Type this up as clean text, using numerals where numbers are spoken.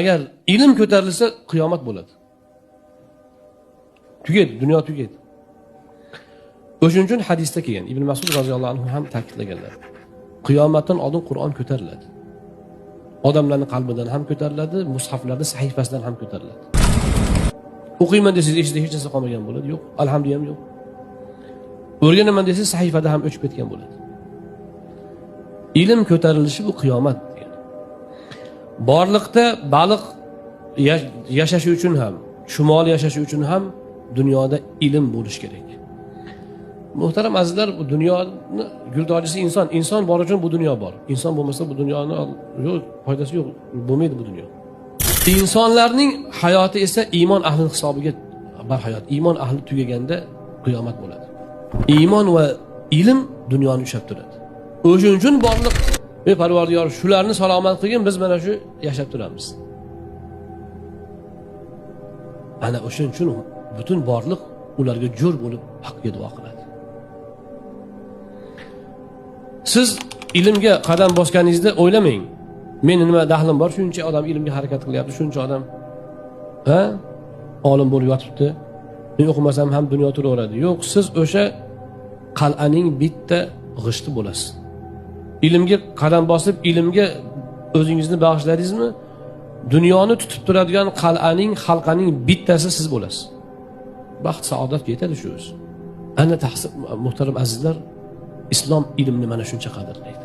Agar ilm ko'tarilsa, qiyomat bo'ladi. Tugaydi, dunyo tugaydi. O'shuning uchun hadisda kelgan, Ibn Mas'ud roziyallohu anhu ham ta'kidlaganlar. Qiyomatdan oldin Qur'on ko'tariladi. Odamlarning qalbidan ham ko'tariladi, mushaflarning sahifasidan ham ko'tariladi. O'qiyman desangiz, ichida hech narsa qolmagan bo'ladi. Yo'q, alhamdulillah yo'q. O'rganaman desangiz, sahifada ham o'chib ketgan bo'ladi. Ilm ko'tarilishi bu qiyomat degan. Borliqda baliq yashashi uchun ham, shumol yashashi uchun ham dunyoda ilm bo'lish kerak. Muhtaram azizlar, bu dunyoni guldorisi inson bor uchun bu dunyo bor. Inson bo'lmasa bu dunyoni yo'q, foydasi yo'q, bo'lmaydi bu dunyo. İnsanlarning hayoti esa iymon ahli hisobiga barhayot. Iymon ahli tugaganda qiyomat bo'ladi. Iymon va ilm dunyoni ushlab turadi. O'shuning uchun borliq, ey Parvardigor, shularni salomat qilgin, biz mana shu yashab turamiz. Ana o'shuning uchun butun borliq ularga jo'r bo'lib haqqa duo qiladi. Siz ilmga qadam bosganingizda o'ylamang. Men nima daxlim bor, shuncha odam ilmga harakat qilyapti, shuncha odam olim bo'lib yotibdi. Men o'qimasam ham dunyo turaveradi. Yo'q, siz o'sha qal'aning bitta g'ishti bo'lasiz. Ilmga qadam bosib, ilmga o'zingizni bag'ishladingizmi? Dunyoni tutib turadigan qal'aning, halqaning bittasi siz bo'lasiz. Baxt, saodatga yetadi shu o'zi. Ana muhtaram azizlar, islom ilmni mana shuncha qadrlaydi.